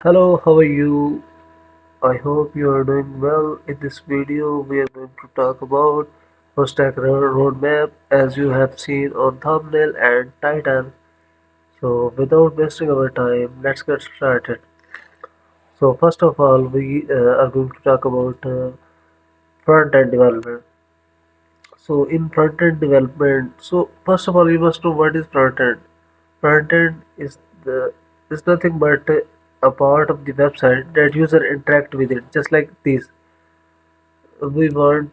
Hello, how are you? I hope you are doing well. In this video, we are going to talk about roadmap as you have seen on thumbnail and title. So, without wasting our time, let's get started. So, first of all, we are going to talk about front-end development. So, in front-end development, so first of all, you must know what is front-end. Front-end is nothing but a part of the website that user interact with it, just like this. We want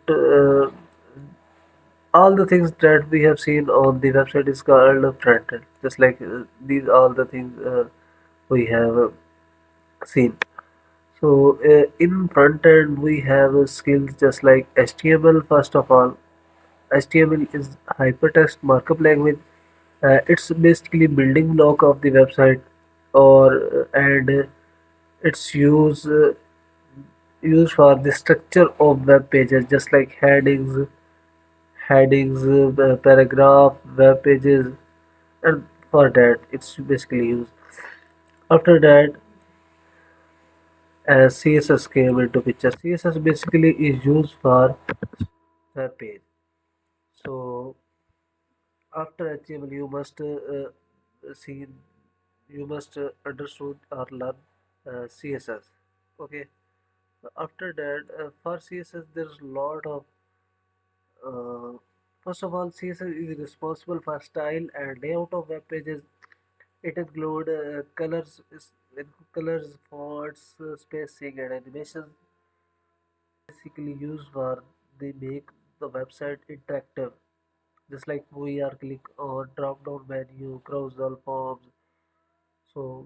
all the things that we have seen on the website is called a front end, just like these all the things we have seen. So in front end we have skills just like HTML. First of all, HTML is hypertext markup language. It's basically building block of the website, or and it's used for the structure of web pages, just like headings, paragraph, web pages, and for that it's basically used. After that, as CSS came into picture, CSS basically is used for web page. So after HTML, see, you must understood or learn CSS. Okay. After that, for CSS, there's a lot of uh, first of all, CSS is responsible for style and layout of web pages. It include colors, fonts, spacing, and animations. Basically used for they make the website interactive. Just like we are click on drop down menu, browse all forms. So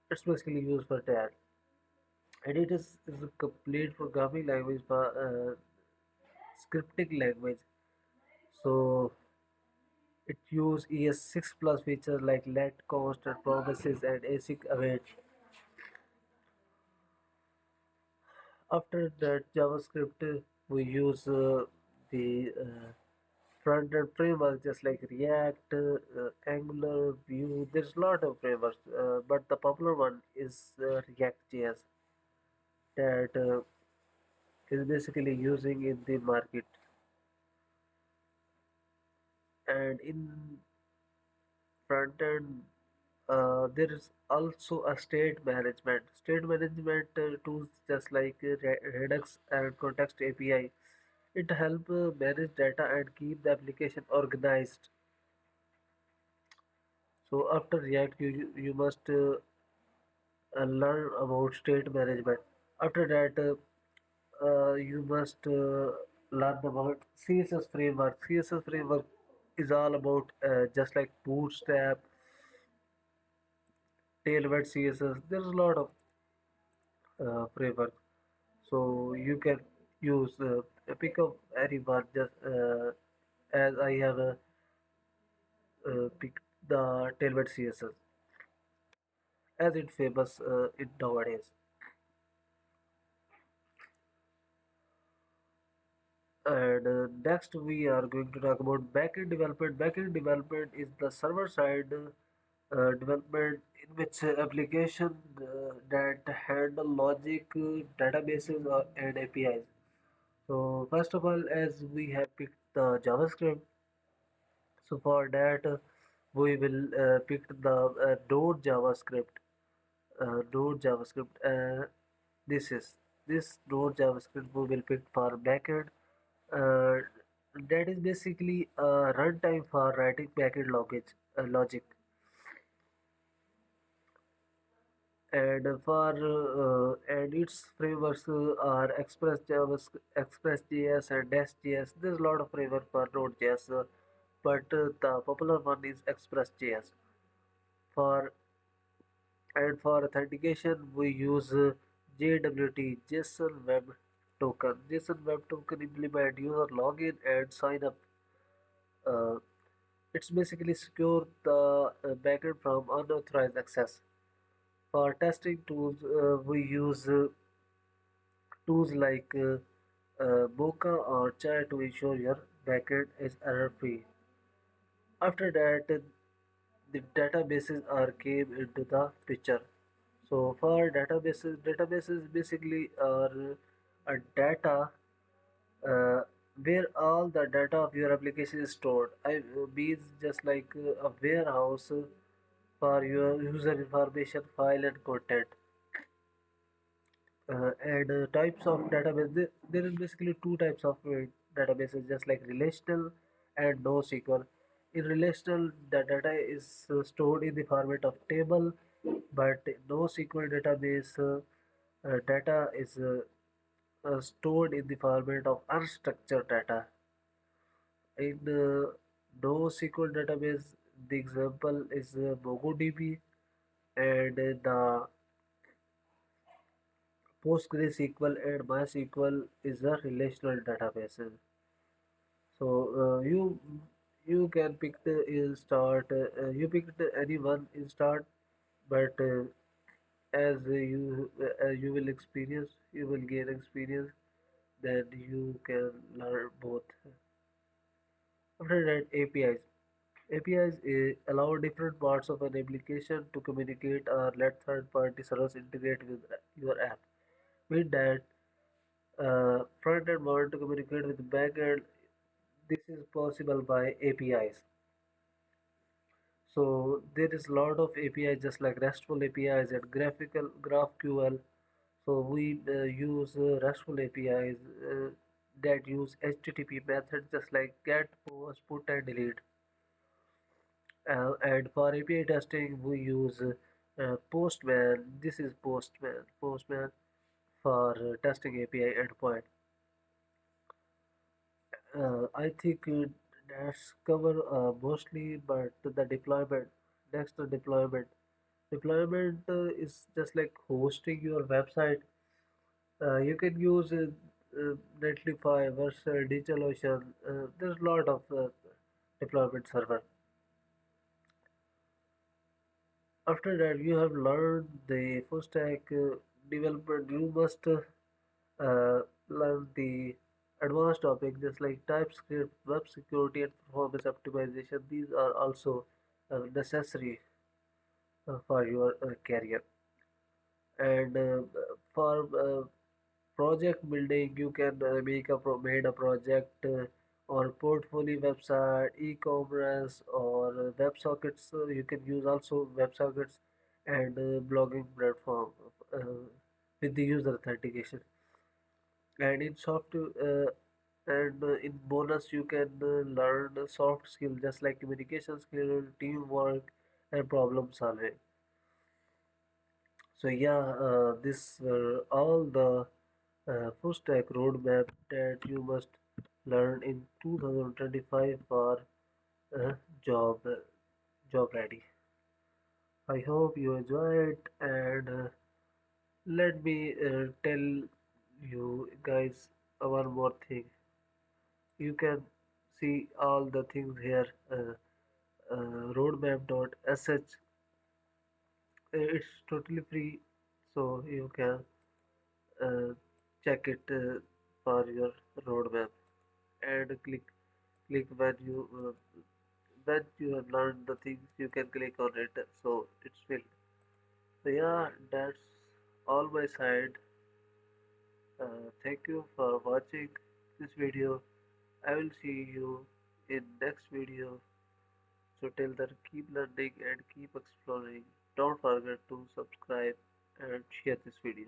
it's basically used for that. And it is a complete programming language for scripting language. So it use ES6 plus features like let, constant promises, and async await. After that JavaScript, we use the front-end framework just like React, Angular, Vue. There's a lot of frameworks, but the popular one is React.js that is basically using in the market. And in front-end, there is also a state management. State management tools just like Redux and Context API. It help manage data and keep the application organized. So after React, you must learn about state management. After that, you must learn about CSS framework. CSS framework is all about just like Bootstrap, Tailwind CSS. There's a lot of framework, so you can use pick up any one. Just as I have picked the Tailwind CSS as it famous in nowadays. And next, we are going to talk about backend development. Backend development is the server side development in which application that handle logic, databases, and APIs. So, first of all, as we have picked the JavaScript, so for that, we will pick the Node JavaScript. Node JavaScript. This is this Node JavaScript we will pick for backend. Uh, that is basically a runtime for writing backend logic, and and its frameworks are Express.js and Dash.js. There's a lot of framework for Node.js, but the popular one is Express.js. For and for authentication, we use JWT JSON Web Token. JSON Web Token implement user login and sign up. Uh, It's basically secure the backend from unauthorized access. For testing tools, we use tools like Mocha or Chai to ensure your backend is error free. After that, the databases are came into the picture. So for databases basically are a data uh, where all the data of your application is stored. I means just like a warehouse for your user information, file and content. And types of database, there is basically two types of databases, just like relational and NoSQL. In relational, the data is stored in the format of table, but NoSQL database data is stored in the format of unstructured data. In NoSQL database, the example is MongoDB, and the PostgreSQL and MySQL is a relational database. So you can pick the start. You picked any one in start, but as you will experience, you will gain experience. Then you can learn both. After that, APIs. APIs allow different parts of an application to communicate or let third-party servers integrate with your app. With that, front-end want to communicate with back-end. This is possible by APIs. So there is a lot of APIs just like RESTful APIs and graphical GraphQL. So we use RESTful APIs that use HTTP methods just like get, post, put and delete. And for API testing we use Postman. This is Postman for testing API endpoint. I think that's cover mostly, but the deployment. Next, the deployment. Deployment is just like hosting your website. You can use Netlify, Vercel, DigitalOcean. There's a lot of deployment server. After that, you have learned the full stack development. You must learn the advanced topic just like TypeScript, web security, and performance optimization. These are also necessary for your career. And for project building, you can made a project or portfolio website, e-commerce, or WebSockets. You can use also WebSockets and blogging platform with the user authentication. And in bonus, you can learn a soft skill just like communication skill, teamwork, and problem solving. So yeah, this were all the full stack roadmap that you must learn in 2025 for uh, job job ready. I hope you enjoyed, and let me tell you guys one more thing. You can see all the things here. Roadmap.sh. It's totally free, so you can uh, check it for your roadmap and click when you have learned the things you can click on it, so it's filled. So yeah, that's all my side. Thank you for watching this video. I will see you in next video. So till then, keep learning and keep exploring. Don't forget to subscribe and share this video.